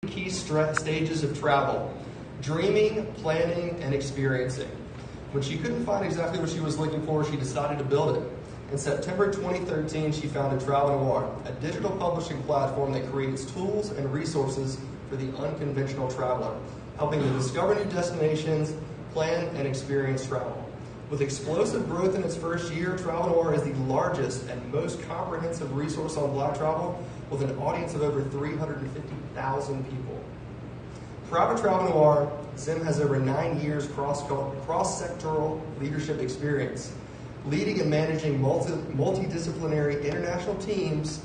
key stages of travel: dreaming, planning, and experiencing. When she couldn't find exactly what she was looking for, she decided to build it. In September 2013, she founded Travel Noir, a digital publishing platform that creates tools and resources for the unconventional traveler, helping them discover new destinations, plan, and experience travel. With explosive growth in its first year, Travel Noir is the largest and most comprehensive resource on Black travel, with an audience of over 350,000 people. Prior to Travel Noir, Zim has over 9 years cross-sectoral leadership experience, leading and managing multidisciplinary international teams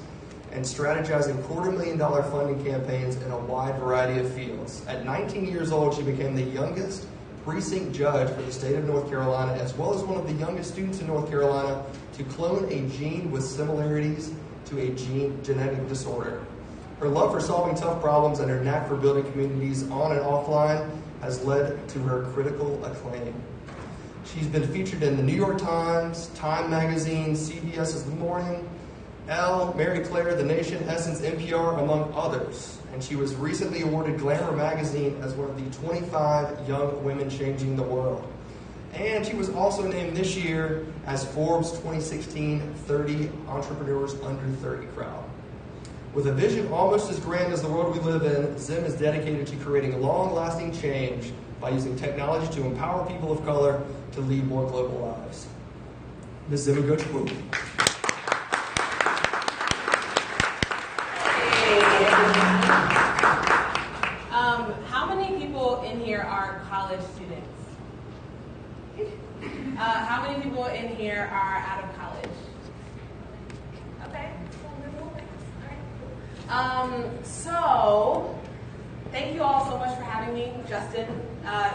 and strategizing $250,000 funding campaigns in a wide variety of fields. At 19 years old, she became the youngest precinct judge for the state of North Carolina, as well as one of the youngest students in North Carolina to clone a gene with similarities to a genetic disorder. Her love for solving tough problems and her knack for building communities on and offline has led to her critical acclaim. She's been featured in the New York Times, Time Magazine, CBS's The Morning, Elle, Mary Claire, The Nation, Essence, NPR, among others. And she was recently awarded Glamour Magazine as one of the 25 young women changing the world. And she was also named this year as Forbes 2016 30 Entrepreneurs Under 30 crowd. With a vision almost as grand as the world we live in, Zim is dedicated to creating long-lasting change by using technology to empower people of color to lead more global lives. Ms. Zim, go to move. How many people in here are college students? How many people in here are out of college? Okay. So, thank you all so much for having me. Justin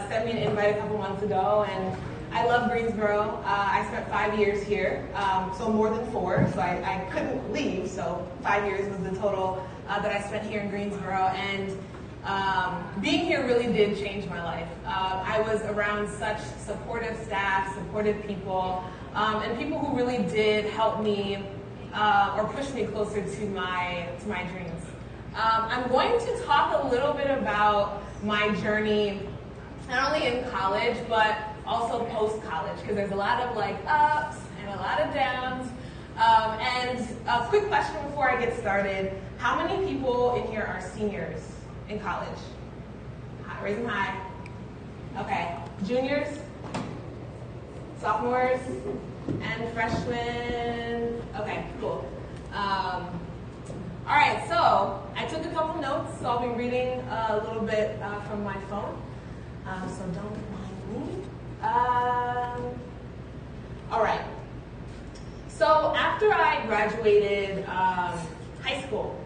sent me an invite a couple months ago, and I love Greensboro. I spent 5 years here, so more than 4, so I couldn't leave, so 5 years was the total that I spent here in Greensboro, and being here really did change my life. I was around such supportive staff, supportive people, and people who really did help me or push me closer to my dreams. I'm going to talk a little bit about my journey, not only in college, but also post-college, because there's a lot of ups and a lot of downs. And a quick question before I get started: how many people in here are seniors in college? Raise them high. Okay. Juniors? Sophomores? And freshmen? Okay, cool. All right, so I took a couple notes, so I'll be reading a little bit from my phone. So don't mind me. All right. So after I graduated high school,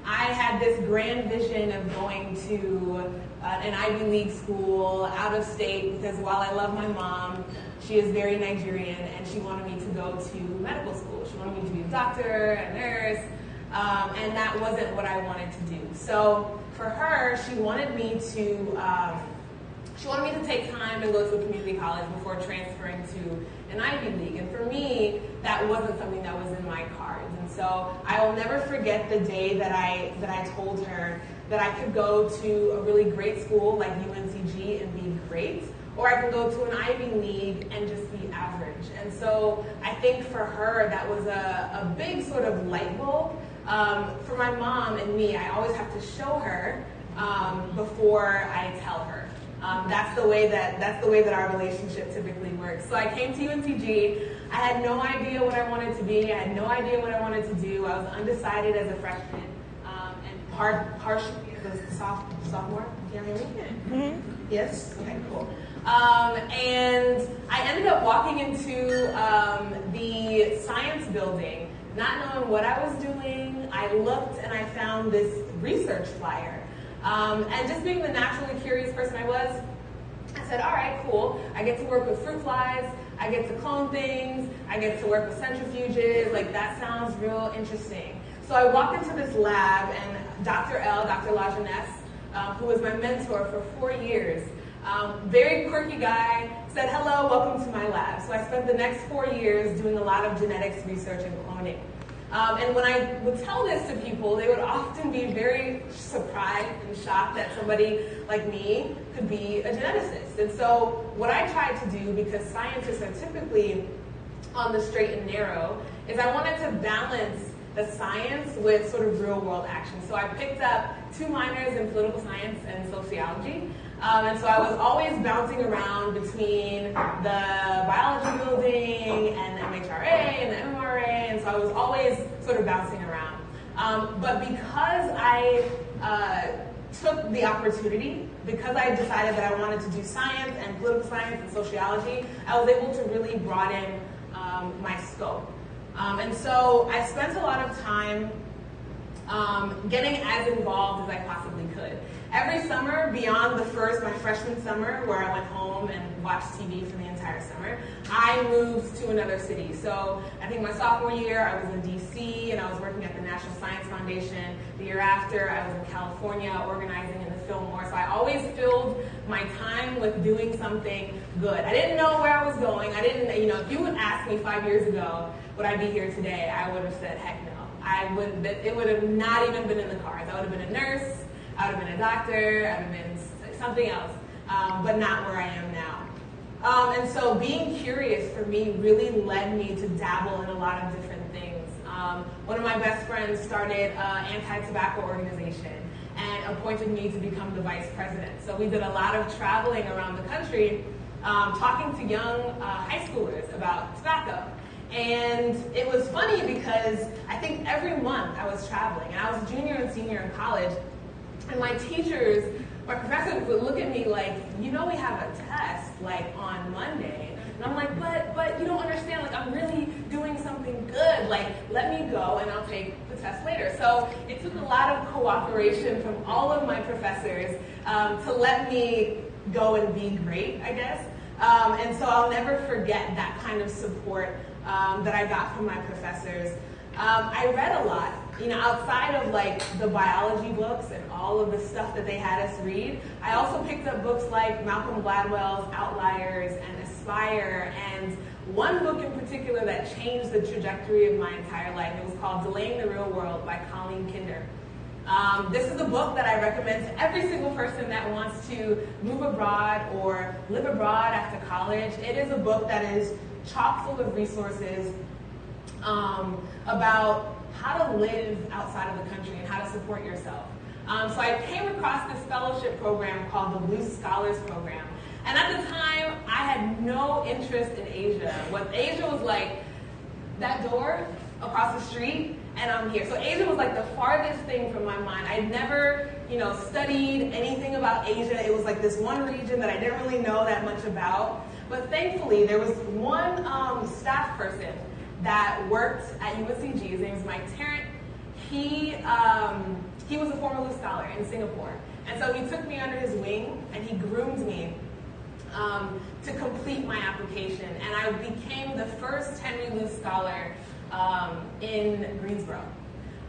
I had this grand vision of going to an Ivy League school out of state, because while I love my mom, she is very Nigerian, and she wanted me to go to medical school. She wanted me to be a doctor, a nurse, and that wasn't what I wanted to do. So for her, she wanted me to take time and go to a community college before transferring to an Ivy League. And for me, that wasn't something that was in my cards. And so I will never forget the day that I told her that I could go to a really great school like UNCG and be great, or I could go to an Ivy League and just be average. And so I think for her, that was a big sort of light bulb. For my mom and me, I always have to show her before I tell her. That's the way that our relationship typically works. So I came to UNCG. I had no idea what I wanted to be. I had no idea what I wanted to do. I was undecided as a freshman, and partially as a sophomore. Can you hear me? Mm-hmm. Yes. Okay. Cool. And I ended up walking into the science building, not knowing what I was doing. I looked and I found this research flyer. And just being the naturally curious person I was, I said, all right, cool. I get to work with fruit flies. I get to clone things. I get to work with centrifuges. Like, that sounds real interesting. So I walked into this lab, and Dr. Lajeunesse, who was my mentor for 4 years, very quirky guy, said, hello, welcome to my lab. So I spent the next 4 years doing a lot of genetics research and cloning. And when I would tell this to people, they would often be very surprised and shocked that somebody like me could be a geneticist. And so what I tried to do, because scientists are typically on the straight and narrow, is I wanted to balance the science with sort of real world action. So I picked up 2 minors in political science and sociology. And so I was always bouncing around between the biology building and the MHRA and the MMRA, and so I was always sort of bouncing around. But because I took the opportunity, because I decided that I wanted to do science and political science and sociology, I was able to really broaden my scope. And so I spent a lot of time getting as involved as I possibly could. Every summer, beyond my freshman summer, where I went home and watched TV for the entire summer, I moved to another city. So I think my sophomore year, I was in DC, and I was working at the National Science Foundation. The year after, I was in California organizing in the Fillmore. So I always filled my time with doing something good. I didn't know where I was going. I didn't, if you would ask me 5 years ago, would I be here today, I would have said, heck no. It would have not even been in the cards. I would have been a nurse, I would have been a doctor, I would have been something else, but not where I am now. And so being curious for me really led me to dabble in a lot of different things. One of my best friends started an anti-tobacco organization and appointed me to become the vice president. So we did a lot of traveling around the country, talking to young high schoolers about tobacco. And it was funny because I think every month I was traveling, and I was a junior and senior in college, and my professors would look at me like, we have a test like on Monday. And I'm like, but you don't understand, like I'm really doing something good. Like, let me go and I'll take the test later. So it took a lot of cooperation from all of my professors to let me go and be great, I guess. And so I'll never forget that kind of support that I got from my professors. I read a lot, outside of like the biology books and all of the stuff that they had us read. I also picked up books like Malcolm Gladwell's Outliers and Aspire, and one book in particular that changed the trajectory of my entire life. It was called Delaying the Real World by Colleen Kinder. This is a book that I recommend to every single person that wants to move abroad or live abroad after college. It is a book that is chock full of resources about how to live outside of the country and how to support yourself. So I came across this fellowship program called the Blue Scholars Program. And at the time, I had no interest in Asia. What Asia was like, that door across the street, and I'm here. So Asia was like the farthest thing from my mind. I'd never, studied anything about Asia. It was like this one region that I didn't really know that much about. But thankfully, there was one staff person that worked at UNCG. His name is Mike Tarrant. He was a former Blue Scholar in Singapore. And so he took me under his wing, and he groomed me to complete my application. And I became the first Henry Luce Scholar in Greensboro.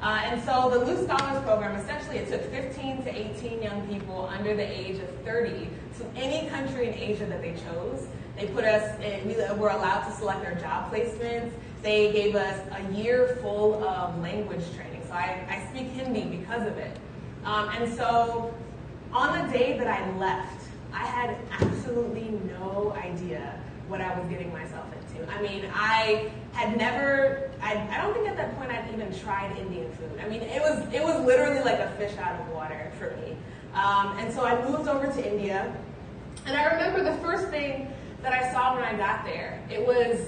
And so the Luce Scholars Program, essentially it took 15 to 18 young people under the age of 30 to any country in Asia that they chose. They put us, we were allowed to select our job placements. They gave us a year full of language training. So I speak Hindi because of it. And so on the day that I left, I had absolutely no idea what I was getting myself into. I mean, I had never, I don't think at that point I'd even tried Indian food. I mean, it was literally like a fish out of water for me. And so I moved over to India. And I remember the first thing that I saw when I got there, it was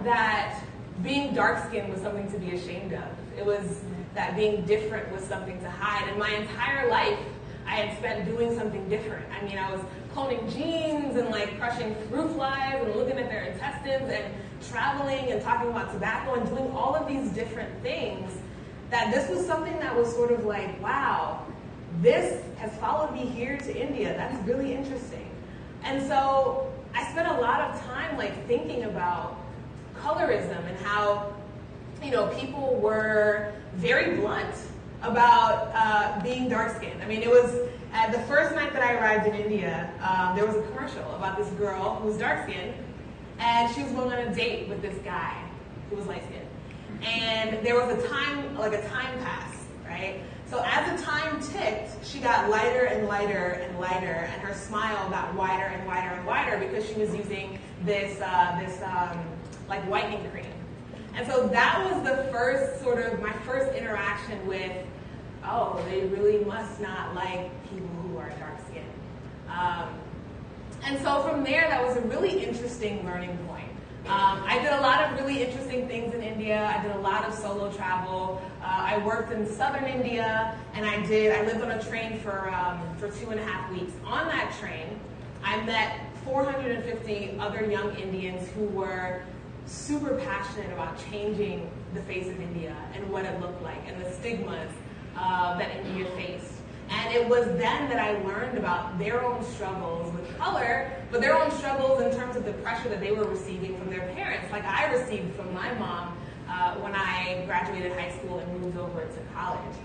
that being dark-skinned was something to be ashamed of. It was that being different was something to hide. And my entire life, I had spent doing something different. I mean, I was cloning genes and like crushing fruit flies and looking at their intestines and traveling and talking about tobacco and doing all of these different things, that this was something that was sort of like, wow, this has followed me here to India. That's really interesting. And so I spent a lot of time like thinking about colorism and how, people were very blunt about being dark-skinned. I mean, it was the first night that I arrived in India, there was a commercial about this girl who was dark-skinned, and she was going on a date with this guy who was light-skinned. And there was a time pass, right? So as the time ticked, she got lighter and lighter and lighter, and her smile got wider and wider and wider because she was using this like whitening cream. And so that was the first my first interaction with, oh, they really must not like people who are dark skinned. And so from there, that was a really interesting learning point. I did a lot of really interesting things in India. I did a lot of solo travel. I worked in southern India, and I lived on a train for 2.5 weeks. On that train, I met 450 other young Indians who were super passionate about changing the face of India and what it looked like and the stigmas that India faced. And it was then that I learned about their own struggles with color, but their own struggles in terms of the pressure that they were receiving from their parents, like I received from my mom when I graduated high school and moved over to college.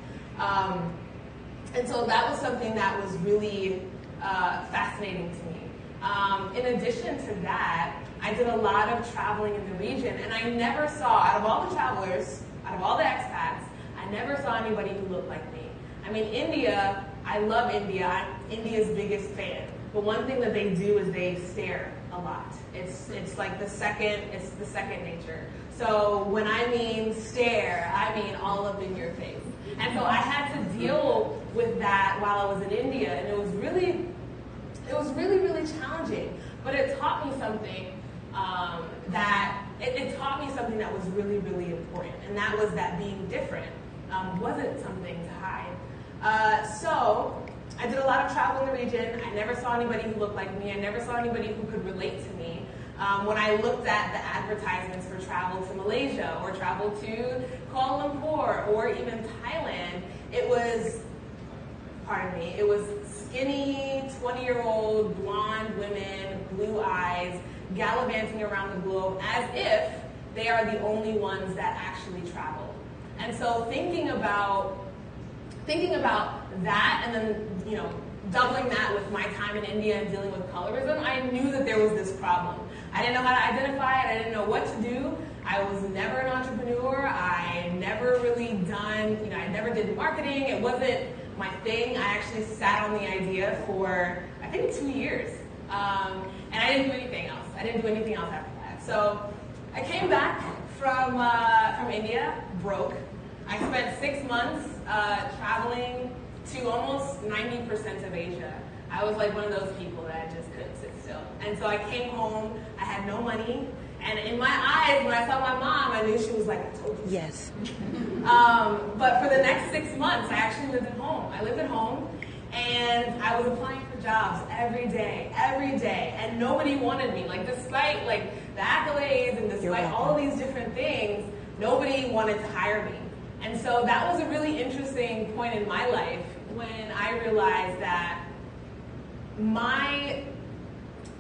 And so that was something that was really fascinating to me. In addition to that, I did a lot of traveling in the region, and I never saw, out of all the travelers, out of all the expats, I never saw anybody who looked like me. I mean, India, I love India. I'm India's biggest fan. But one thing that they do is they stare a lot. It's like the second nature. So when I mean stare, I mean all up in your face. And so I had to deal with that while I was in India, and it was really, really challenging. But it taught me something it taught me something that was really, really important, and that was that being different wasn't something to hide. So I did a lot of travel in the region. I never saw anybody who looked like me. I never saw anybody who could relate to me. When I looked at the advertisements for travel to Malaysia or travel to Kuala Lumpur or even Thailand, it was skinny, 20-year-old blonde women, blue eyes, gallivanting around the globe as if they are the only ones that actually travel. And so thinking about that, and then doubling that with my time in India and dealing with colorism, I knew that there was this problem. I didn't know how to identify it. I didn't know what to do. I was never an entrepreneur. I never really I never did marketing. It wasn't my thing. I actually sat on the idea for, I think, 2 years. And I didn't do anything else. I didn't do anything else after that. So I came back from India, broke. I spent 6 months traveling to almost 90% of Asia. I was like one of those people that I just couldn't sit still. And so I came home, I had no money, and in my eyes, when I saw my mom, I knew she was like, I told you. Yes. But for the next 6 months, I actually lived at home. I lived at home, and I was applying for jobs every day, and nobody wanted me. Like, despite the accolades and despite all of these different things, nobody wanted to hire me. And so that was a really interesting point in my life when I realized that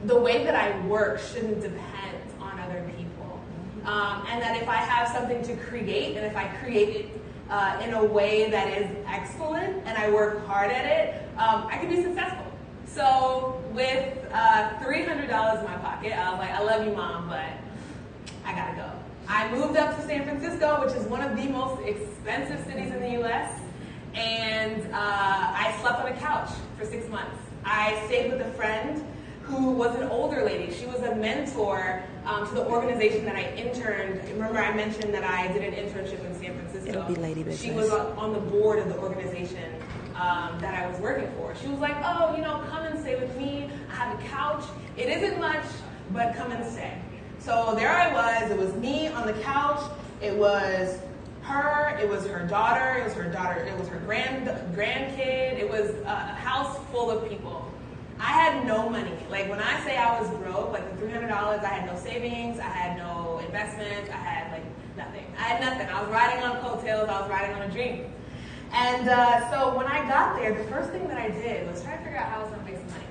the way that I work shouldn't depend on other people. And that if I have something to create, and if I create it in a way that is excellent, and I work hard at it, I can be successful. So with $300 in my pocket, I was like, I love you, Mom, but I gotta go. I moved up to San Francisco, which is one of the most expensive cities in the U.S., and I slept on a couch for 6 months. I stayed with a friend who was an older lady. She was a mentor to the organization that I interned. Remember, I mentioned that I did an internship in San Francisco. It'll be Lady Business. She was on the board of the organization that I was working for. She was like, oh, come and stay with me. I have a couch. It isn't much, but come and stay. So there I was. It was me on the couch. It was her. It was her daughter. It was her grandkid. It was a house full of people. I had no money. Like, when I say I was broke, like the $300, I had no savings. I had no investments. I had nothing. I had nothing. I was riding on coattails. I was riding on a dream. And so when I got there, the first thing that I did was try to figure out how I was going to make some money.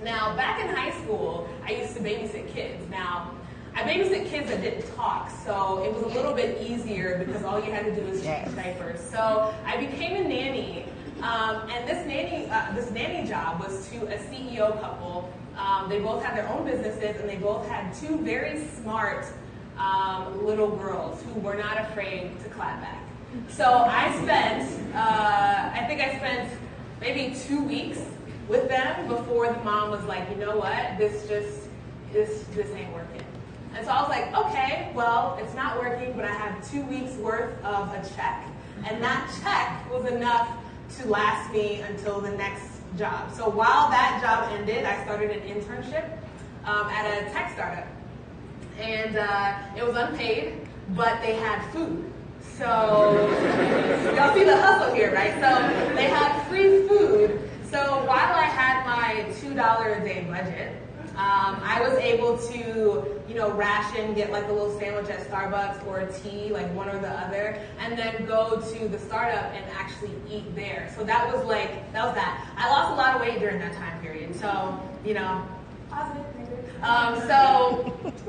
Now, back in high school, I used to babysit kids. Now, I babysit kids that didn't talk, so it was a little bit easier because all you had to do was change diapers. So I became a nanny, and this nanny job was to a CEO couple. They both had their own businesses, and they both had two very smart little girls who were not afraid to clap back. So I spent maybe 2 weeks with them before the mom was like, you know what, this ain't working. And so I was like, okay, well, it's not working, but I have 2 weeks worth of a check. And that check was enough to last me until the next job. So while that job ended, I started an internship at a tech startup. And it was unpaid, but they had food. So y'all see the hustle here, right? So they had free food. So while I had my $2 a day budget, I was able to, ration, get like a little sandwich at Starbucks or a tea, like one or the other, and then go to the startup and actually eat there. So that was that. I lost a lot of weight during that time period. So, positive, negative.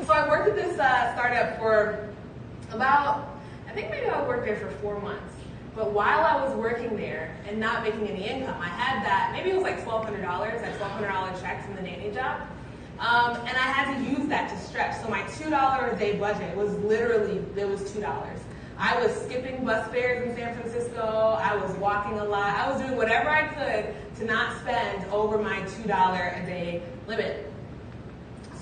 So I worked at this startup for about, I think maybe I worked there for 4 months. But while I was working there and not making any income, I had that, maybe it was like $1,200, that $1,200 check from the nanny job. And I had to use that to stretch. So my $2 a day budget was literally, it was $2. I was skipping bus fares in San Francisco. I was walking a lot. I was doing whatever I could to not spend over my $2 a day limit.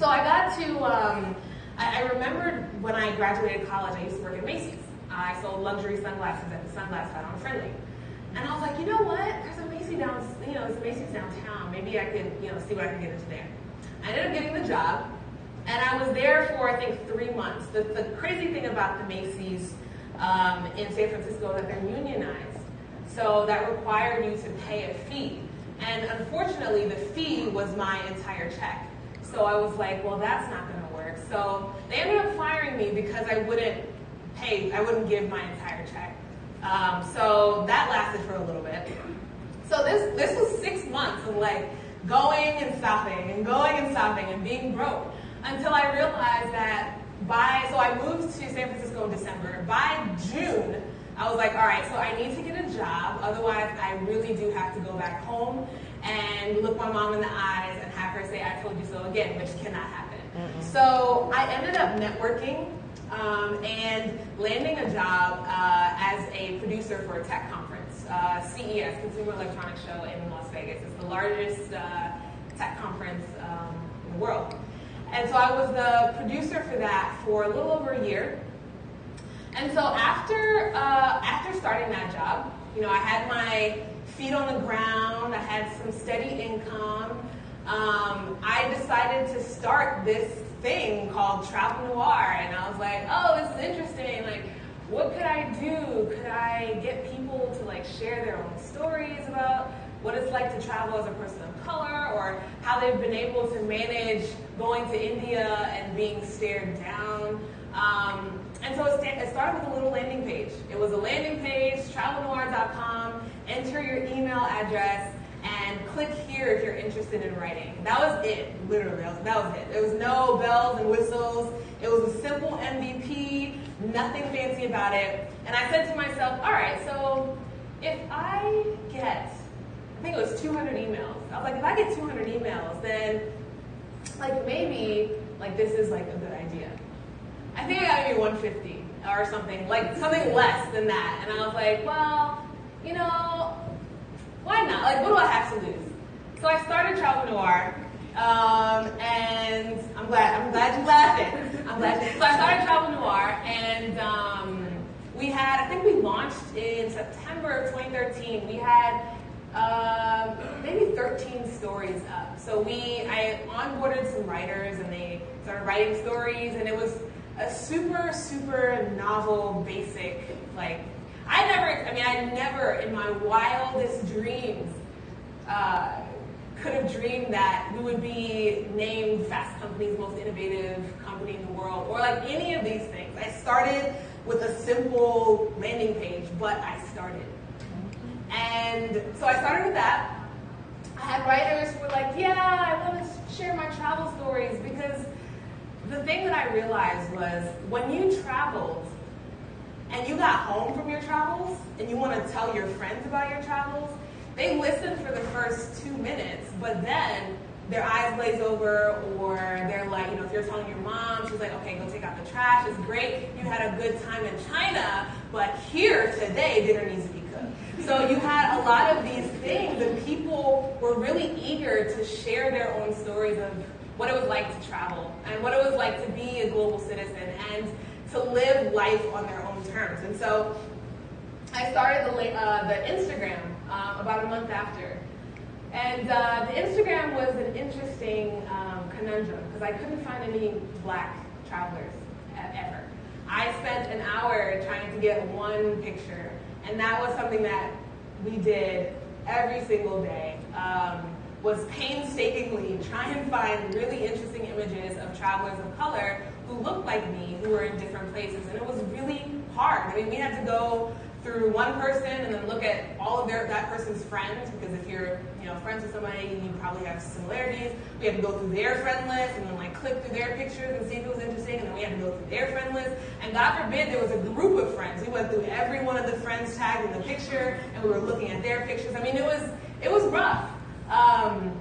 So I got to, I remembered when I graduated college, I used to work at Macy's. I sold luxury sunglasses at the Sunglass Hut on Friendly. And I was like, you know what? There's a Macy's downtown. Maybe I could, see what I can get into there. I ended up getting the job, and I was there for, I think, 3 months. The crazy thing about the Macy's in San Francisco is that they're unionized. So that required you to pay a fee. And unfortunately, the fee was my entire check. So I was like, well, that's not going to work. So they ended up firing me because I wouldn't give my entire check. So that lasted for a little bit. So this was 6 months of like going and stopping and being broke until I realized that so I moved to San Francisco in December. By June, I was like, all right, so I need to get a job. Otherwise, I really do have to go back home and look my mom in the eyes and have her say, I told you so again, which cannot happen. Mm-mm. So I ended up networking and landing a job as a producer for a tech conference, CES, Consumer Electronics Show in Las Vegas. It's the largest tech conference in the world. And so I was the producer for that for a little over a year. And so after starting that job, I had my feet on the ground, I had some steady income. I decided to start this thing called Travel Noir, and I was like, oh, this is interesting. Like, what could I do? Could I get people to like share their own stories about what it's like to travel as a person of color, or how they've been able to manage going to India and being stared down? And so it started with a little landing page. It was a landing page, travelnoir.com, enter your email address, and click here if you're interested in writing. That was it, literally. That was it. There was no bells and whistles. It was a simple MVP, nothing fancy about it. And I said to myself, all right, so if I get, I think it was 200 emails. I was like, if I get 200 emails, then like maybe like this is like a good idea. I think I got maybe 150 or something, like something less than that. And I was like, well, why not? Like, what do I have to lose? So I started Travel Noir, and I'm glad you're laughing. So I started Travel Noir, and I think we launched in September of 2013. We had maybe 13 stories up. So I onboarded some writers, and they started writing stories, and it was a super, super novel, basic, like, I never in my wildest dreams could have dreamed that we would be named Fast Company's most innovative company in the world, or like any of these things. I started with a simple landing page, but I started. And so I started with that. I had writers who were like, yeah, I want to share my travel stories, because the thing that I realized was when you traveled and you got home from your travels and you want to tell your friends about your travels, they listen for the first 2 minutes, but then their eyes glaze over, or they're like, if you're telling your mom, she's like, okay, go take out the trash. It's great. You had a good time in China, but here today, dinner needs to be cooked. So you had a lot of these things, and people were really eager to share their own stories of what it was like to travel and what it was like to be a global citizen and to live life on their own terms. And so I started the Instagram about a month after. And the Instagram was an interesting conundrum because I couldn't find any black travelers ever. I spent an hour trying to get one picture, and that was something that we did every single day, was painstakingly try and find really interesting images of travelers of color who looked like me, who were in different places. And it was really hard. I mean, we had to go through one person and then look at all of that person's friends, because if you're friends with somebody, you probably have similarities. We had to go through their friend list and then like click through their pictures and see if it was interesting, and then we had to go through their friend list. And God forbid there was a group of friends. We went through every one of the friends tagged in the picture, and we were looking at their pictures. I mean, it was rough. And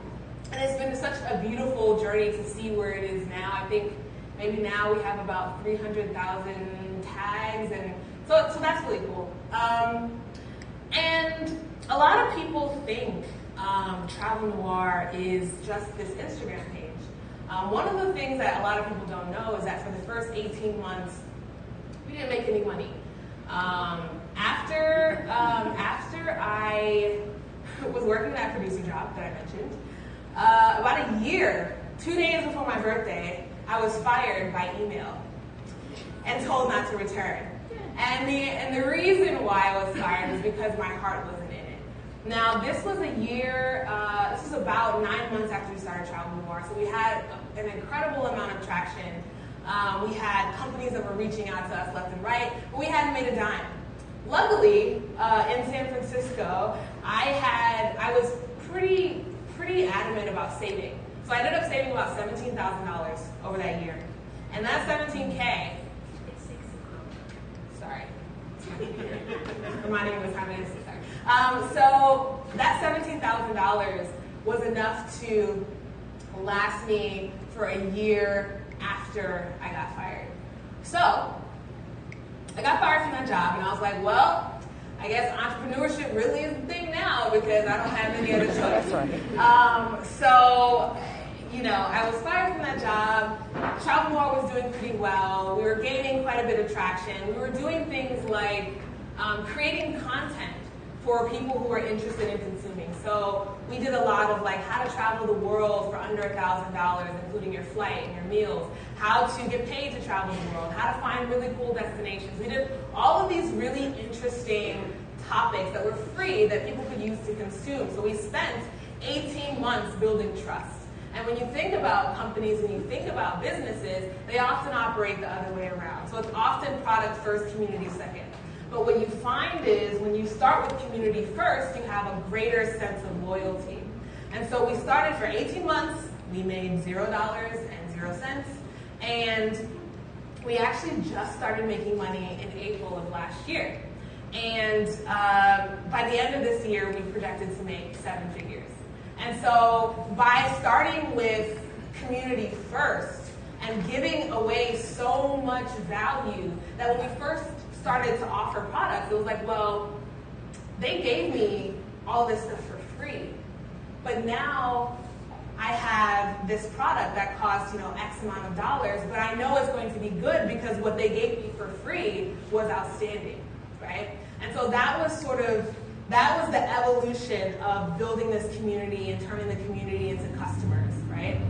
it's been such a beautiful journey to see where it is now. I think maybe now we have about 300,000 tags, and so that's really cool. And a lot of people think Travel Noir is just this Instagram page. One of the things that a lot of people don't know is that for the first 18 months, we didn't make any money. After I was working that producer job that I mentioned, about a year, 2 days before my birthday, I was fired by email and told not to return. And the reason why I was fired is because my heart wasn't in it. Now, this was a year, this was about 9 months after we started Travel Noir, so we had an incredible amount of traction. We had companies that were reaching out to us left and right, but we hadn't made a dime. Luckily, in San Francisco, I was pretty adamant about saving. So I ended up saving about $17,000 over that year. And that $17K, sorry, reminding me what time it is. So that $17,000 was enough to last me for a year after I got fired. So I got fired from that job, and I was like, well, I guess entrepreneurship really is the thing now because I don't have any other choice. So, I was fired from that job. Travel Noir was doing pretty well. We were gaining quite a bit of traction. We were doing things like creating content for people who are interested in consuming. So we did a lot of like how to travel the world for under $1,000, including your flight and your meals, how to get paid to travel the world, how to find really cool destinations. We did all of these really interesting topics that were free that people could use to consume. So we spent 18 months building trust. And when you think about companies and you think about businesses, they often operate the other way around. So it's often product first, community second. But what you find is when you start with community first, you have a greater sense of loyalty. And so we started for 18 months. We made $0.00, and we actually just started making money in April of last year. And by the end of this year, we projected to make 7 figures. And so by starting with community first and giving away so much value that when we first started to offer products, it was like, well, they gave me all this stuff for free, but now I have this product that costs, X amount of dollars, but I know it's going to be good because what they gave me for free was outstanding, right? And so that was the evolution of building this community and turning the community into customers, right?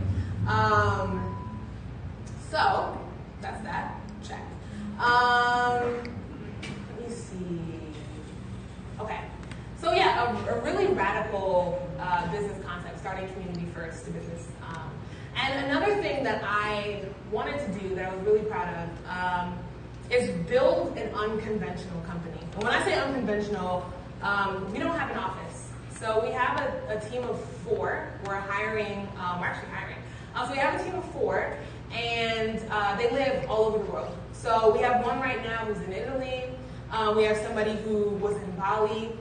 So that's that, check. Let me see. Okay, so yeah, a really radical business concept, starting community first to business. And another thing that I wanted to do that I was really proud of is build an unconventional company. And when I say unconventional, we don't have an office. So we have a team of 4. We're actually hiring. So we have a team of 4, and they live all over the world. So we have one right now who's in Italy. We have somebody who was in Bali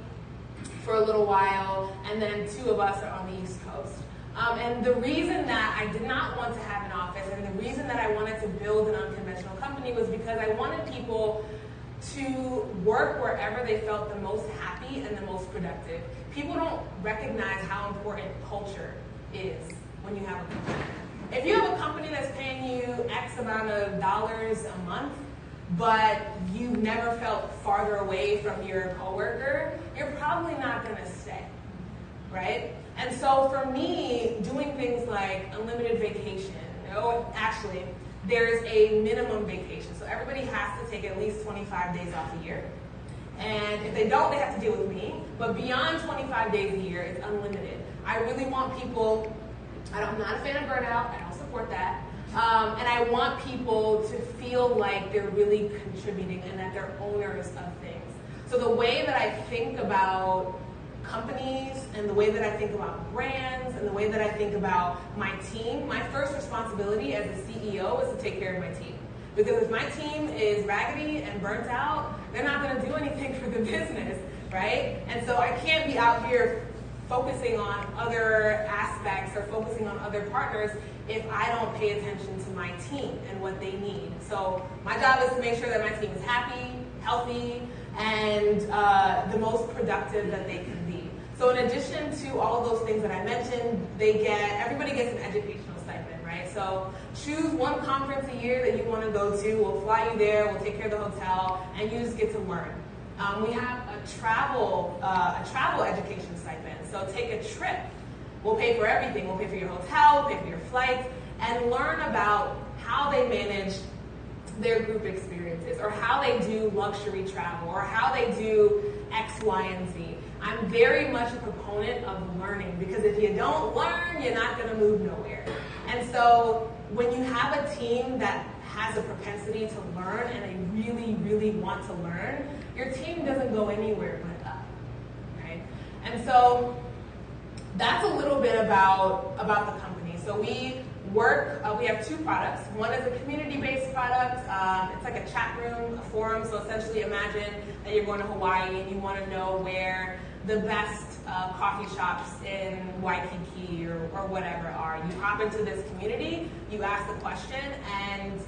for a little while, and then 2 of us are on the East Coast. And the reason that I did not want to have an office and the reason that I wanted to build an unconventional company was because I wanted people to work wherever they felt the most happy and the most productive. People don't recognize how important culture is when you have a company. If you have a company that's paying you X amount of dollars a month, but you've never felt farther away from your coworker, you're probably not going to stay, right? And so for me, doing things like unlimited vacation, actually, there's a minimum vacation. So everybody has to take at least 25 days off a year. And if they don't, they have to deal with me. But beyond 25 days a year, it's unlimited. I really want people, I'm not a fan of burnout, I don't support that. And I want people to feel like they're really contributing and that they're owners of things. So the way that I think about companies and the way that I think about brands and the way that I think about my team, my first responsibility as a CEO is to take care of my team. Because if my team is raggedy and burnt out, they're not going to do anything for the business, right? And so I can't be out here focusing on other aspects or focusing on other partners if I don't pay attention to my team and what they need. So my job is to make sure that my team is happy, healthy, and the most productive that they can be. So in addition to all of those things that I mentioned, everybody gets an educational stipend, right? So choose one conference a year that you want to go to. We'll fly you there. We'll take care of the hotel, and you just get to learn. We have a travel education stipend. So take a trip. We'll pay for everything. We'll pay for your hotel, we'll pay for your flights, and learn about how they manage their group experiences, or how they do luxury travel, or how they do X, Y, and Z. I'm very much a proponent of learning, because if you don't learn, you're not going to move nowhere. And so when you have a team that has a propensity to learn and they really, really want to learn, your team doesn't go anywhere but up, right? And so that's a little bit about the company. So we have two products. One is a community-based product. It's like a chat room, a forum. So essentially imagine that you're going to Hawaii and you want to know where the best coffee shops in Waikiki or whatever are. You hop into this community, you ask the question, and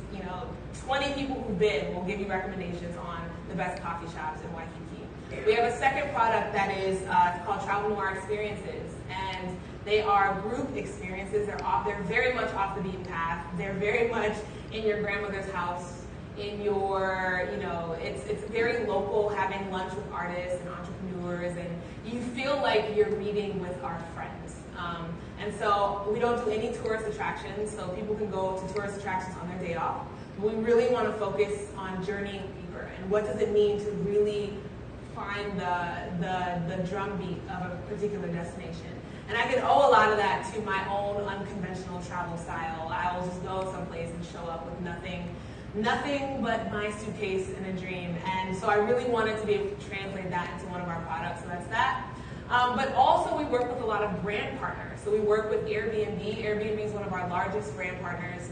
20 people who've been will give you recommendations on the best coffee shops in Waikiki. We have a second product that is it's called Travel Noir Experiences, and they are group experiences. They're very much off the beaten path. They're very much in your grandmother's house, in your, it's very local, having lunch with artists and entrepreneurs, and you feel like you're meeting with our friends. And so we don't do any tourist attractions, so people can go to tourist attractions on their day off. We really want to focus on journeying deeper, and what does it mean to really find the drumbeat of a particular destination. And I can owe a lot of that to my own unconventional travel style. I will just go someplace and show up with nothing but my suitcase and a dream. And so I really wanted to be able to translate that into one of our products, so that's that. But also we work with a lot of brand partners. So we work with Airbnb. Airbnb is one of our largest brand partners.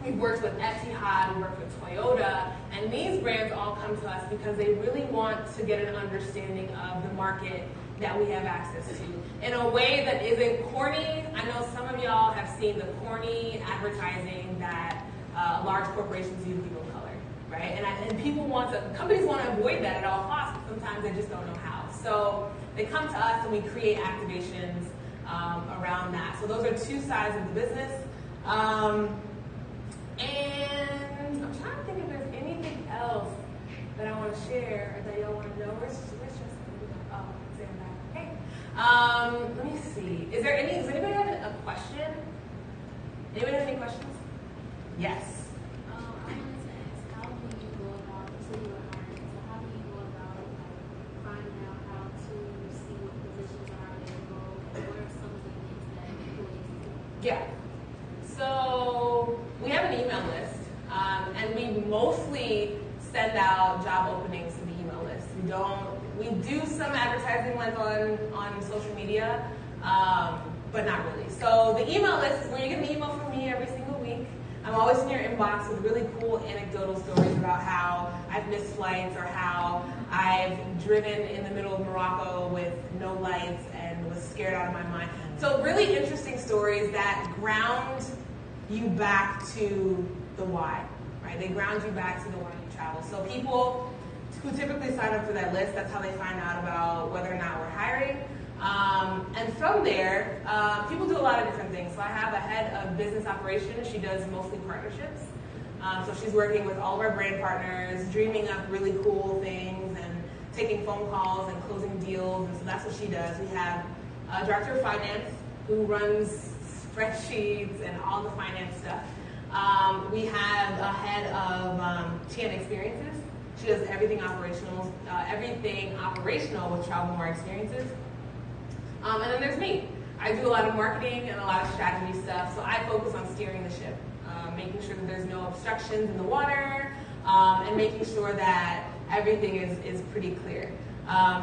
We've worked with Etihad, we worked with Toyota, and these brands all come to us because they really want to get an understanding of the market that we have access to in a way that isn't corny. I know some of y'all have seen the corny advertising that large corporations use people of color, right? And companies want to avoid that at all costs, but sometimes they just don't know how. So they come to us and we create activations around that. So those are two sides of the business. And I'm trying to think if there's anything else that I want to share or that y'all want to know. Where's Justin? Oh, Zim back. Hey. Let me see. Does anybody have a question? Anybody have any questions? Yes. I wanted to ask, how do you go about, so you were hiring, so how do you go about finding out how to see what positions are available, and what are some of the things that employees do? Yeah. So we have an email list, and we mostly send out job openings to the email list. We do some advertising like on social media, but not really. So the email list is where you get an email from me every single week. I'm always in your inbox with really cool anecdotal stories about how I've missed flights or how I've driven in the middle of Morocco with no lights and was was scared out of my mind. So really interesting stories that ground you back to the why, right? They ground you back to the why you travel. So people who typically sign up for that list, that's how they find out about whether or not we're hiring. And from there, people do a lot of different things. So I have a head of business operations. She does mostly partnerships. So she's working with all of our brand partners, dreaming up really cool things and taking phone calls and closing deals. And so that's what she does. We have a director of finance who runs spreadsheets and all the finance stuff. We have a head of TN experiences. She does everything operational with Travel More Experiences. And then there's me. I do a lot of marketing and a lot of strategy stuff, so I focus on steering the ship, making sure that there's no obstructions in the water, and making sure that everything is pretty clear.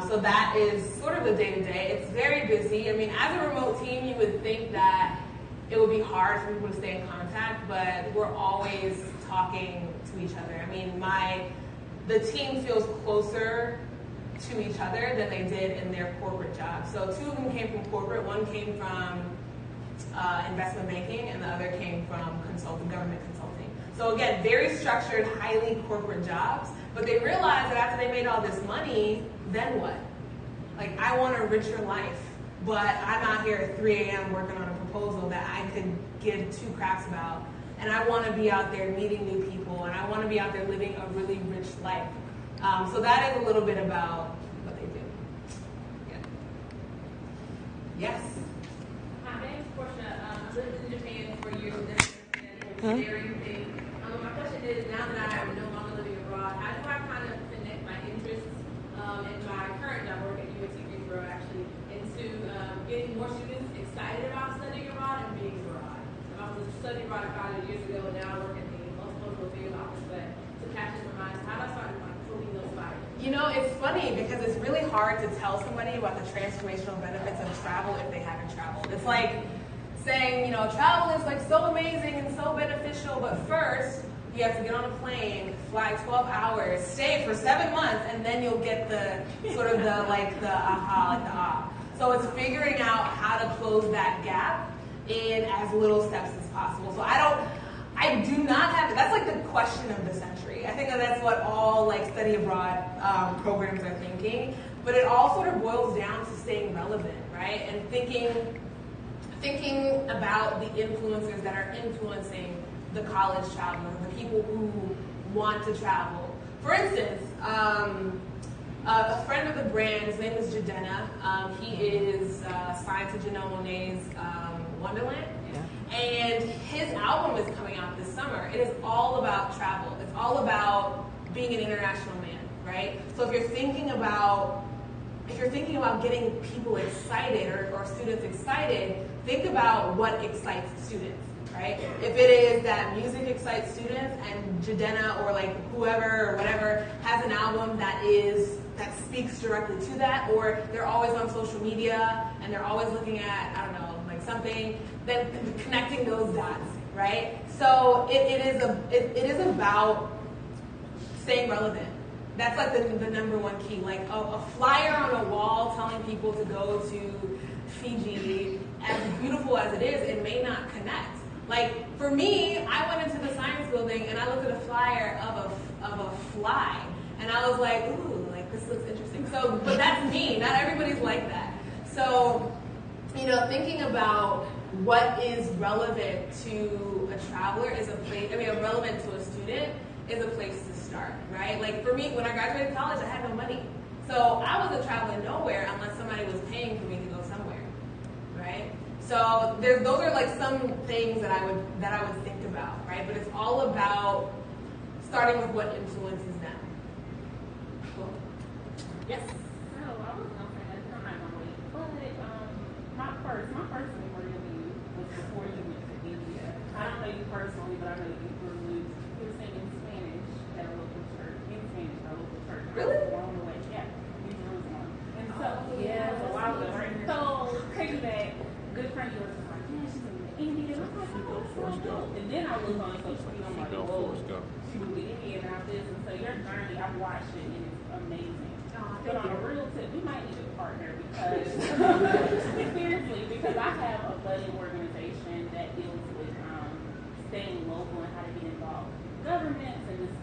So that is sort of the day-to-day. It's very busy. I mean, as a remote team, you would think that it would be hard for people to stay in contact, but we're always talking to each other. I mean, the team feels closer to each other than they did in their corporate jobs. So 2 of them came from corporate, 1 came from investment banking, and the other came from government consulting. So again, very structured, highly corporate jobs, but they realized that after they made all this money, then what? Like, I want a richer life, but I'm out here at 3 a.m. working on a proposal that I could give 2 craps about, and I want to be out there meeting new people, and I want to be out there living a really rich life. So that is a little bit about what they do. Yeah. Yes? My name is Portia. I've lived in Japan for years and sharing things. My question is, now that I am no longer living abroad, how do I kind of connect my interests in my current job work at UNC Greensboro actually into getting more students excited about studying abroad and being abroad? I was studying abroad in college years ago, and now I work in the multiple field office, but to capture my mind, how do I start pulling those fires? You know, it's funny because it's really hard to tell somebody about the transformational benefits of travel if they haven't traveled. It's like saying, you know, travel is like so amazing and so beneficial, but first you have to get on a plane, fly 12 hours, stay for 7 months, and then you'll get the sort of the aha. So it's figuring out how to close that gap in as little steps as possible. So I do not have, that's like the question of the century. I think that's what all like study abroad programs are thinking, but it all sort of boils down to staying relevant, right? And thinking about the influencers that are influencing the college traveler, the people who want to travel. For instance, a friend of the brand, his name is Jadena. He is signed to Janelle Monáe's Wonderland. Yeah. And his album is coming out this summer. It is all about travel. It's all about being an international man, right? So if you're thinking about getting people excited or students excited, think about what excites students, right? If it is that music excites students and Jadena or like whoever or whatever has an album that speaks directly to that, or they're always on social media and they're always looking at, I don't know, like something, then connecting those dots, right? So it is about staying relevant. That's like the number one key. Like a flyer on a wall telling people to go to Fiji, as beautiful as it is, it may not connect. Like for me, I went into the science building and I looked at a flyer of a fly, and I was like, ooh, like this looks interesting. So, but that's me. Not everybody's like that. So, you know, thinking about what is relevant to a traveler is relevant to a student is a place to start, right? Like for me, when I graduated college, I had no money. So I wasn't traveling nowhere unless somebody was paying for me to go somewhere, right? So those are like some things that I would think about, right? But it's all about starting with what influences them. Cool. Yes? No, I was going to say that I'm not going to wait. But my first memory of you was before you went to India. I don't know you personally, but I know you were singing Spanish at a local church, in Spanish at a local church. Really? Along the way, yeah, in Jerusalem. And so, yeah, it was a while ago. So, taking that, good friend of yours was like, yeah, she's in India. And I was like, oh, that's so dope. And then I looked on social media, I'm like, whoa, she moved to India and all this. And so your journey, I've watched it, and it's amazing. But on a real tip, we might need a partner because, seriously, because I have a budding organization that deals with staying local and how to get involved with governments and just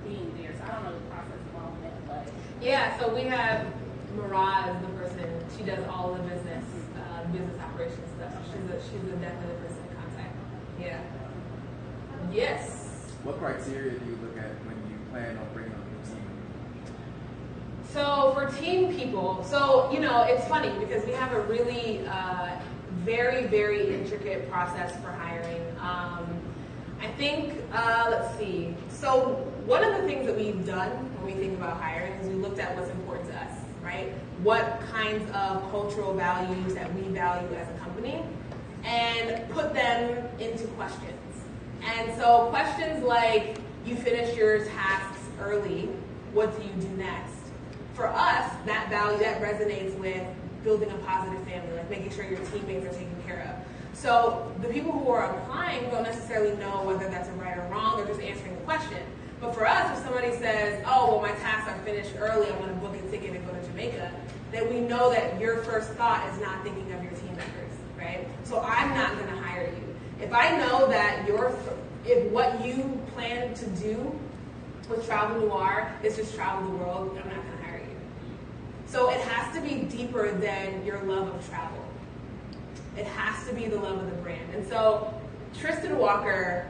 being there. So I don't know the process of all of that, but Yeah, so we have Mirage, the person, she does all the business operations stuff. She's a definitely the person to contact. Yeah. Yes. What criteria do you look at when you plan on bringing on a new team? So for team people, so it's funny because we have a really very, very intricate process for hiring. I think, let's see. So one of the things that we've done when we think about hiring is we looked at what's important to us, right? What kinds of cultural values that we value as a company and put them into questions. And so questions like, you finish your tasks early, what do you do next? For us, that value, that resonates with building a positive family, like making sure your teammates are taken care of. So the people who are applying don't necessarily know whether that's a right or wrong, they're just answering the question. But for us, if somebody says, oh, well, my tasks are finished early, I'm going to book a ticket and go to Jamaica, then we know that your first thought is not thinking of your team members, right? So I'm not going to hire you. If I know that if what you plan to do with Travel Noir is just travel the world, I'm not going to hire you. So it has to be deeper than your love of travel. It has to be the love of the brand. And so Tristan Walker,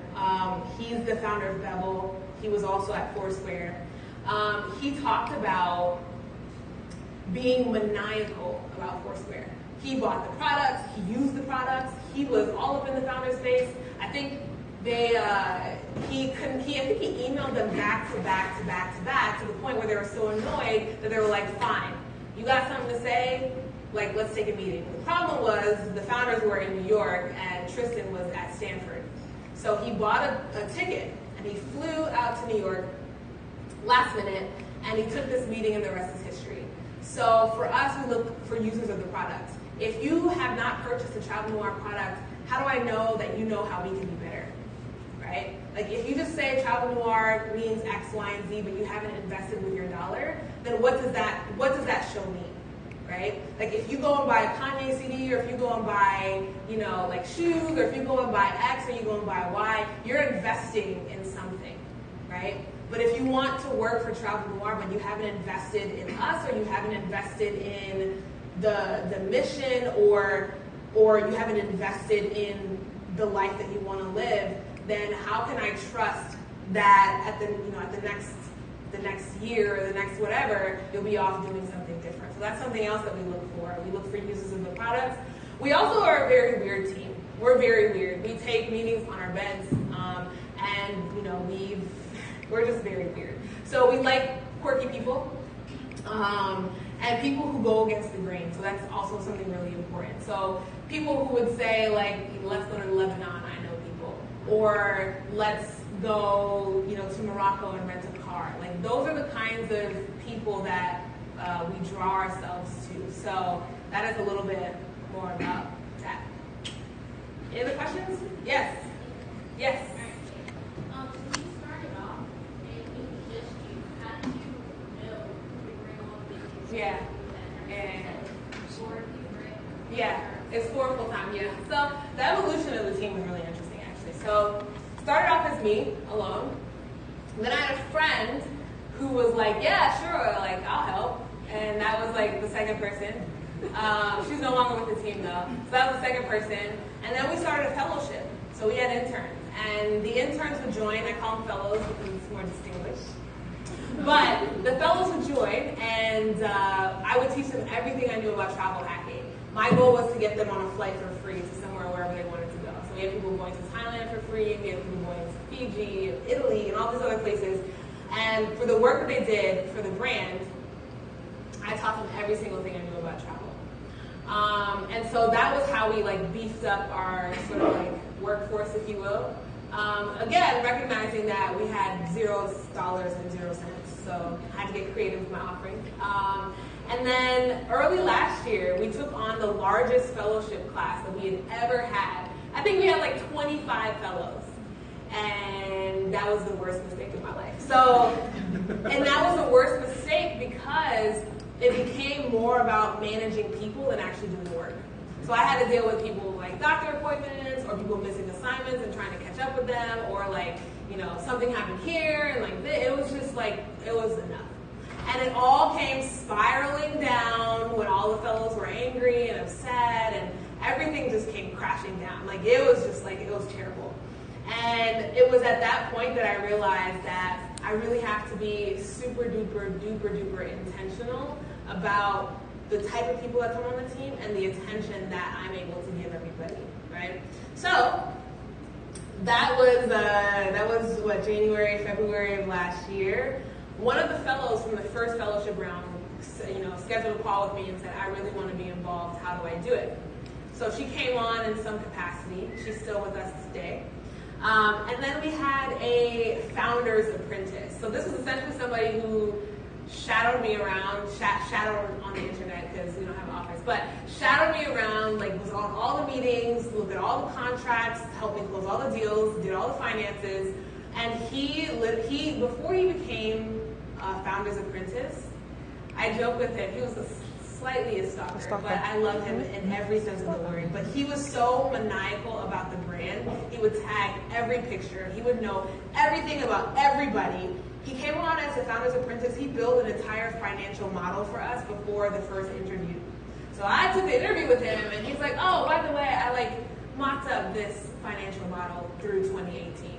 he's the founder of Bevel. He was also at Foursquare. He talked about being maniacal about Foursquare. He bought the products, he used the products, he was all up in the founder space. I think he emailed them back to back to the point where they were so annoyed that they were like, fine, you got something to say? Like, let's take a meeting. The problem was the founders were in New York and Tristan was at Stanford. So he bought a ticket and he flew out to New York last minute and he took this meeting and the rest is history. So for us, we look for users of the product. If you have not purchased a Travel Noir product, how do I know that you know how we can be better, right? Like if you just say Travel Noir means X, Y, and Z, but you haven't invested with your dollar, then what does that show me, right? Like if you go and buy a Kanye CD, or if you go and buy, like shoes, or if you go and buy X, or you go and buy Y, you're investing in something, right? But if you want to work for Travel Noir, but you haven't invested in us, or you haven't invested in the mission, or you haven't invested in the life that you want to live, then how can I trust that at the next year or the next whatever, you'll be off doing something different? So that's something else that we look for. We look for users of the products. We also are a very weird team. We're very weird. We take meetings on our beds, and we're just very weird. So we like quirky people. And people who go against the grain. So that's also something really important. So people who would say, like, let's go to Lebanon, I know people. Or let's go, to Morocco and rent a car. Like, those are the kinds of people that we draw ourselves to. So that is a little bit more about that. Any other questions? Yes. Yes. So when you started off and it was just you, how did you know you bring on business? Yeah. It's 4 full-time, yeah. So the evolution of the team was really interesting, actually. So started off as me, alone. Then I had a friend who was like, yeah, sure, like, I'll help. And that was like the second person. She's no longer with the team, though. So that was the second person. And then we started a fellowship. So we had interns. And the interns would join. I call them fellows because it's more distinguished. But the fellows would join, and I would teach them everything I knew about travel hacking. My goal was to get them on a flight for free to somewhere wherever they wanted to go. So we had people going to Thailand for free, we had people going to Fiji, and Italy, and all these other places. And for the work that they did for the brand, I taught them every single thing I knew about travel. And so that was how we beefed up our sort of workforce, if you will. Again, recognizing that we had $0 and 0 cents, so I had to get creative with my offering. And then early last year, we took on the largest fellowship class that we had ever had. I think we had 25 fellows. And that was the worst mistake in my life. So, and that was the worst mistake because it became more about managing people than actually doing work. So I had to deal with people like doctor appointments or people missing assignments and trying to catch up with them, or like, something happened here and like it was just like, it was enough. And it all came spiraling down when all the fellows were angry and upset, and everything just came crashing down. Like it was just like, it was terrible. And it was at that point that I realized that I really have to be super duper intentional about the type of people that come on the team and the attention that I'm able to give everybody, right? So that was what, January, February of last year. One of the fellows from the first fellowship round, scheduled a call with me and said, I really want to be involved. How do I do it? So she came on in some capacity. She's still with us today. And then we had a founder's apprentice. So this was essentially somebody who shadowed me around, shadowed on the internet because we don't have an office, but shadowed me around, like was on all the meetings, looked at all the contracts, helped me close all the deals, did all the finances. And he before he became a founder's apprentice, I joke with him, he was slightly a stalker, but I love him in every sense of the word. But he was so maniacal about the brand. He would tag every picture. He would know everything about everybody. He came on as a founder's apprentice. He built an entire financial model for us before the first interview. So I took the interview with him, and he's like, oh, by the way, I mocked up this financial model through 2018,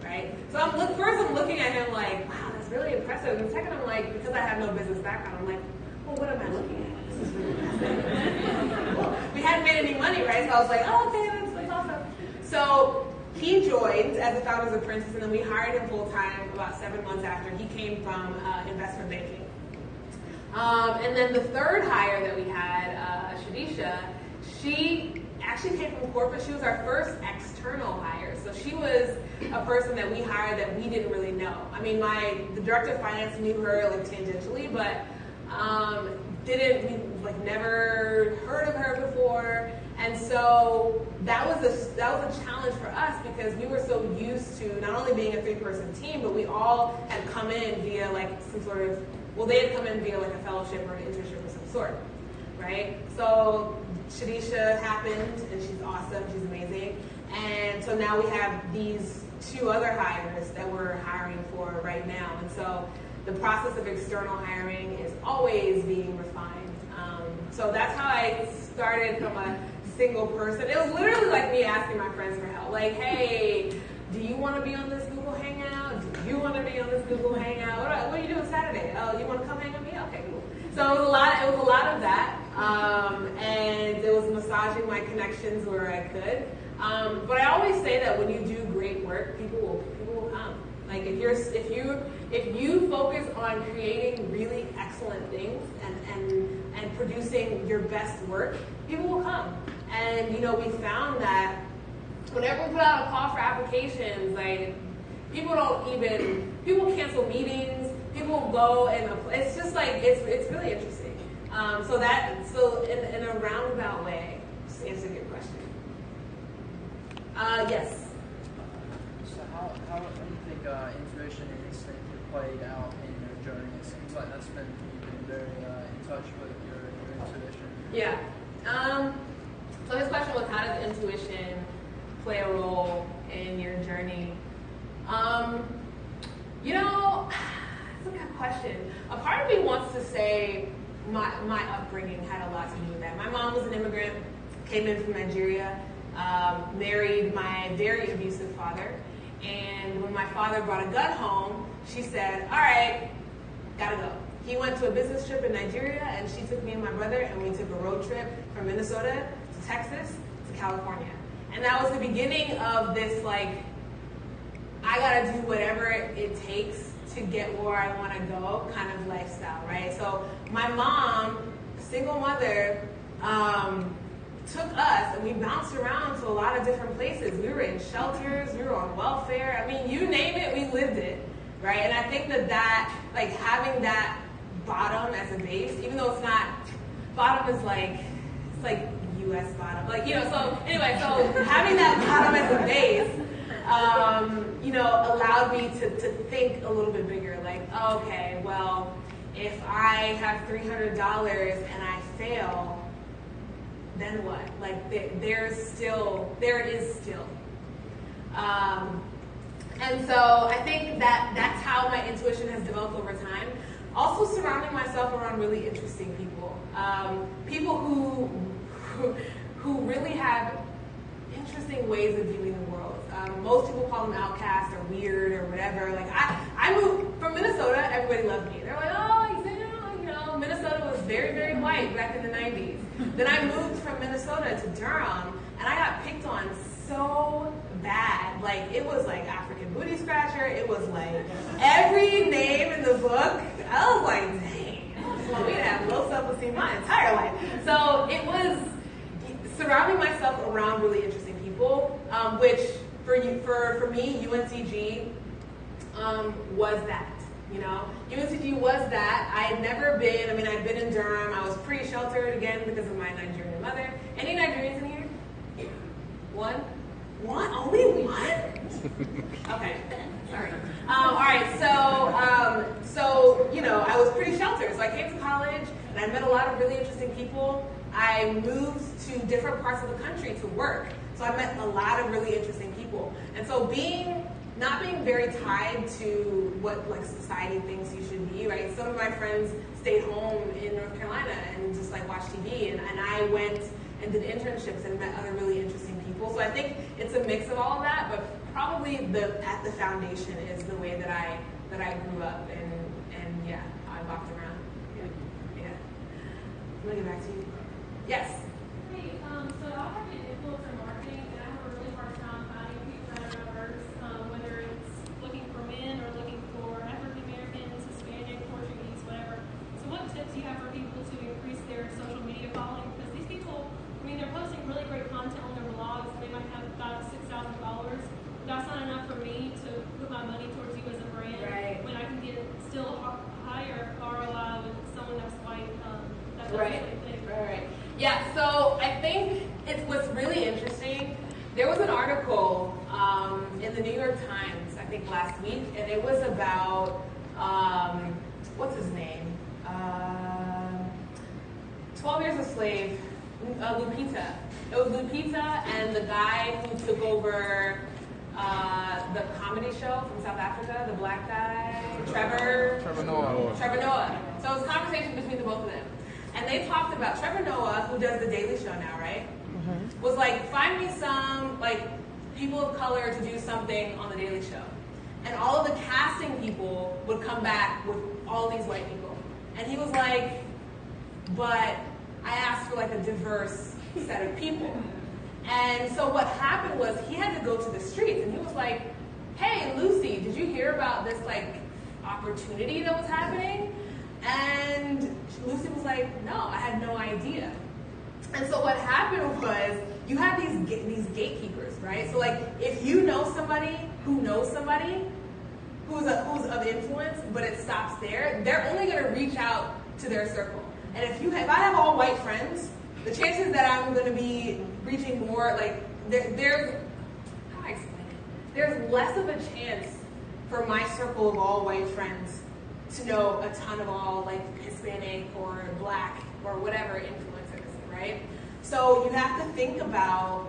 right? So I'm looking at him like, wow, that's really impressive. And second, I'm like, because I have no business background, I'm like, well, what am I looking at? This is really fascinating. We hadn't made any money, right? So I was like, oh, okay, that's awesome. So he joined as a founder's apprentice, and then we hired him full-time about 7 months after. He came from investment banking. And then the third hire that we had, Shadisha, she actually came from corporate. She was our first external hire. So she was a person that we hired that we didn't really know. I mean, the director of finance knew her tangentially, but we never heard of her before. And so that was a challenge for us because we were so used to not only being a 3-person team, but we all had come in via they had come in via a fellowship or an internship of some sort, right? So Shadisha happened, and she's awesome, she's amazing. And so now we have these 2 other hires that we're hiring for right now. And so the process of external hiring is always being refined. So that's how I started from a single person. It was literally like me asking my friends for help. Like, hey, do you want to be on this Google Hangout? Do you want to be on this Google Hangout? What are you doing Saturday? Oh, you want to come hang with me? Okay, cool. So it was a lot of that. And it was massaging my connections where I could. But I always say that when you do great work, people will come. Like if you focus on creating really excellent things and producing your best work, people will come. And we found that whenever we put out a call for applications, people cancel meetings, people go, and it's just it's really interesting. So in a roundabout way, just to answer your question. Yes. So how do you think intuition and instinct have played out in your journey? It seems like you've been very in touch with your intuition. Yeah. So his question was, how does intuition play a role in your journey? That's a good question. A part of me wants to say my upbringing had a lot to do with that. My mom was an immigrant, came in from Nigeria, married my very abusive father, and when my father brought a gun home, she said, all right, gotta go. He went to a business trip in Nigeria, and she took me and my brother, and we took a road trip from Minnesota to Texas to California. And that was the beginning of this, I gotta do whatever it takes to get where I wanna go kind of lifestyle, right? So my mom, single mother, took us, and we bounced around to a lot of different places. We were in shelters, we were on welfare. I mean, you name it, we lived it, right? And I think that having that bottom as a base, even though it's not, bottom is it's U.S. bottom. So anyway, so having that bottom as a base allowed me to think a little bit bigger. Like, okay, well, if I have $300 and I fail, then what? Like, there is still. And so I think that's how my intuition has developed over time. Also surrounding myself around really interesting people. People who really have interesting ways of viewing the world. Most people call them outcasts or weird or whatever. Like I moved from Minnesota, everybody loved me. They're like, oh, Minnesota was very, very white back in the 90s. Then I moved from Minnesota to Durham, and I got picked on so bad. Like, it was like African booty scratcher. It was like every name in the book. I was like, dang, well, we have low self-esteem my entire life. So it was surrounding myself around really interesting people, which for me, UNCG was that. UNCG was that. I had never been, I'd been in Durham. I was pretty sheltered again because of my Nigerian mother. Any Nigerians in here? One? One? Only one? Okay, sorry. All right, so I was pretty sheltered. So I came to college and I met a lot of really interesting people. I moved to different parts of the country to work. So I met a lot of really interesting people. And so not being very tied to what like society thinks you should be, right? Some of my friends stayed home in North Carolina and just like watched TV, and I went and did internships and met other really interesting people. So I think it's a mix of all of that, but probably at the foundation is the way that I grew up and yeah, I walked around. Yeah. Let me get back to you. Yes. Hey, so I work in influencer marketing, and I have a really hard time finding people that are diverse, whether it's looking for men or looking for African Americans, Hispanic, Portuguese, whatever. So what tips do you have for people to increase their social media following? Because these people, they're posting really great content on their blogs. They might have 5,000 to 6,000 followers. That's not enough for me to put my money towards you as a brand. Right. When I can get still higher ROI with someone that's white. That does the same thing. Right. Yeah, so I think what's really interesting. There was an article in the New York Times, I think last week, and it was about, what's his name? 12 Years a Slave, Lupita. It was Lupita and the guy who took over the comedy show from South Africa, the black guy, Trevor Noah. So it was a conversation between the both of them. And they talked about Trevor Noah, who does the Daily Show now, right? Mm-hmm. Was like, find me some people of color to do something on the Daily Show. And all of the casting people would come back with all these white people. And he was like, but I asked for a diverse set of people. And so what happened was he had to go to the streets and he was like, hey, Lucy, did you hear about this opportunity that was happening? And Lucy was like, no, I had no idea. And so what happened was you have these gatekeepers, right? So if you know somebody who knows somebody who's of influence, but it stops there, they're only going to reach out to their circle. And if I have all white friends, the chances that I'm going to be reaching more, there's how do I explain it? There's less of a chance for my circle of all white friends to know a ton of all Hispanic or black or whatever influencers, right? So you have to think about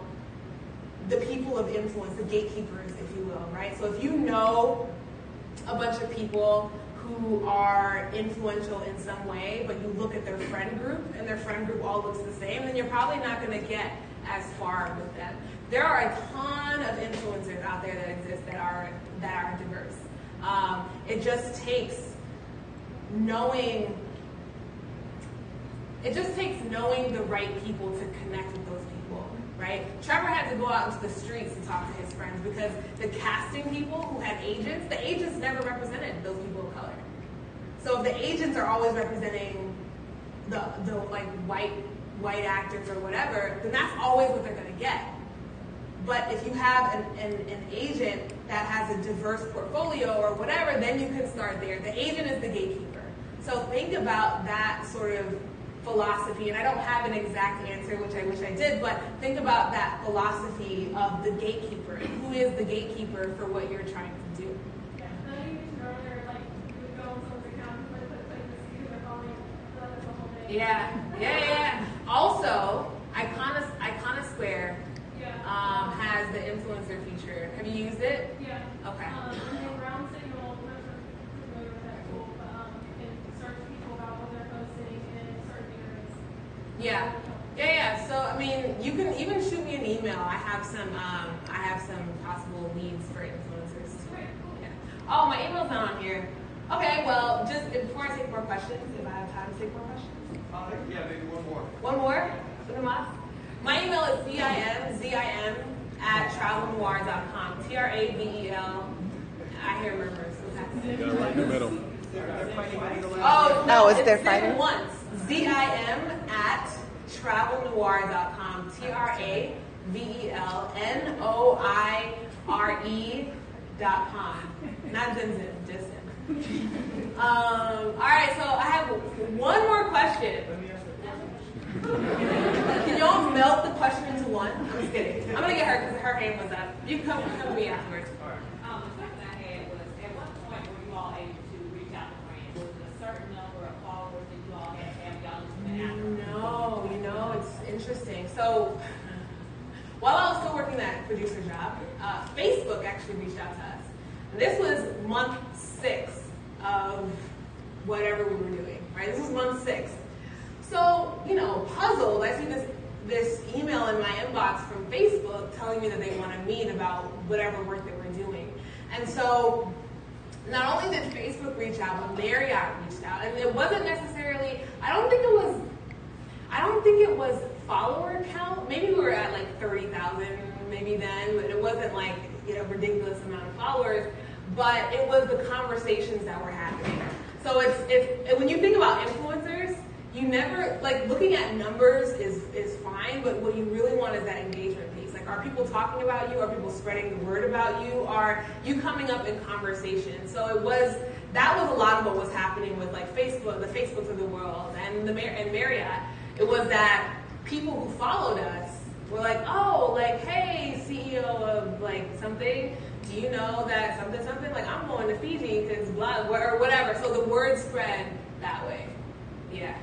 the people of influence, the gatekeepers, if you will, right? So if you know a bunch of people who are influential in some way, but you look at their friend group and their friend group all looks the same, then you're probably not going to get as far with them. There are a ton of influencers out there that exist that are diverse. It just takes knowing the right people to connect with those people, right? Trevor had to go out into the streets to talk to his friends because the casting people who had agents, the agents never represented those people of color. So if the agents are always representing the white actors or whatever, then that's always what they're going to get. But if you have an agent that has a diverse portfolio or whatever, then you can start there. The agent is the gatekeeper. So think about that sort of philosophy, and I don't have an exact answer, which I wish I did, but think about that philosophy of the gatekeeper. Who is the gatekeeper for what you're trying to do? Yeah. Also, Icona Square has the influencer feature. Have you used it? Yeah. Okay. Ground Signal, I'm not sure if you're familiar with that tool, but you can search people about what they're posting in certain areas. Yeah. So I mean, you can even shoot me an email. I have some possible leads for influencers too. Yeah. Oh, my email's not on here. Okay, well, just before I take more questions, if I have time to take more questions. Yeah, maybe one more. One more? My email is zim@travelnoir.com. TRAVEL. I hear murmurs. Right in the middle. Oh, no, is there Zim fighting? once. ZIM@travelnoir.com. TRAVELNOIRE.com. Not Zim, just Zim. All right, so I have one more question. Can y'all melt the question into one? I'm just kidding. I'm gonna get her because her hand was up. You can come to me afterwards. The question I had was, at what point were you all able to reach out to brands? Was it a certain number of followers that you all had to have y'all listening after? No, it's interesting. So while I was still working that producer job, Facebook actually reached out to us. And this was month 6 of whatever we were doing, right? This was month 6. So, puzzled, I see this email in my inbox from Facebook telling me that they want to meet about whatever work that we're doing. And so, not only did Facebook reach out, but Marriott reached out. And it wasn't necessarily, I don't think it was follower count. Maybe we were at like 30,000 maybe then, but it wasn't like a ridiculous amount of followers. But it was the conversations that were happening. So it's when you think about influencers, you never, looking at numbers is fine, but what you really want is that engagement piece. Like, are people talking about you? Are people spreading the word about you? Are you coming up in conversation? So that was a lot of what was happening with Facebook, the Facebooks of the world, and Marriott. It was that people who followed us were like, hey, CEO of something, do you know that something, I'm going to Fiji because blah, or whatever. So the word spread that way. Yeah.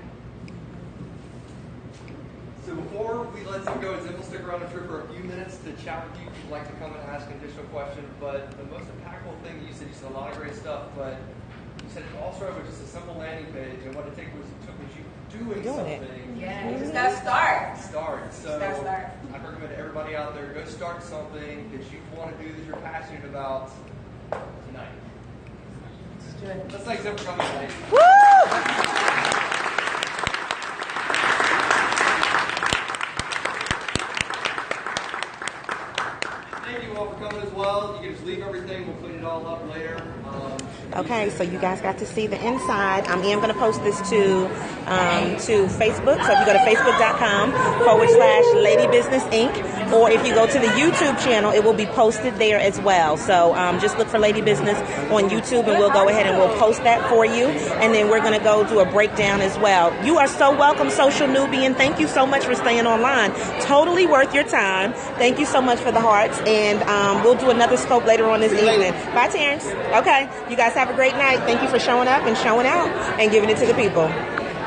So before we let Zim go, Zim will stick around for a few minutes to chat with you if you'd like to come and ask additional questions. But the most impactful thing you said a lot of great stuff, but you said it all started with just a simple landing page, and what it took was you doing something. Yeah, you just got to start. So I recommend to everybody out there, go start something that you want to do that you're passionate about tonight. Let's thank Zim for coming today. Woo! Thank you all for coming as well. You can just leave everything. We'll clean it all up later. Okay, so you guys got to see the inside. I am going to post this to Facebook. So if you go to facebook.com/Lady Business Inc. or if you go to the YouTube channel, it will be posted there as well. So just look for Lady Business on YouTube and we'll go ahead and we'll post that for you. And then we're going to go do a breakdown as well. You are so welcome, Social Newbie, and thank you so much for staying online. Totally worth your time. Thank you so much for the hearts. And we'll do another scope later on this evening. Bye, Terrence. Okay, you guys have a great night. Thank you for showing up and showing out and giving it to the people.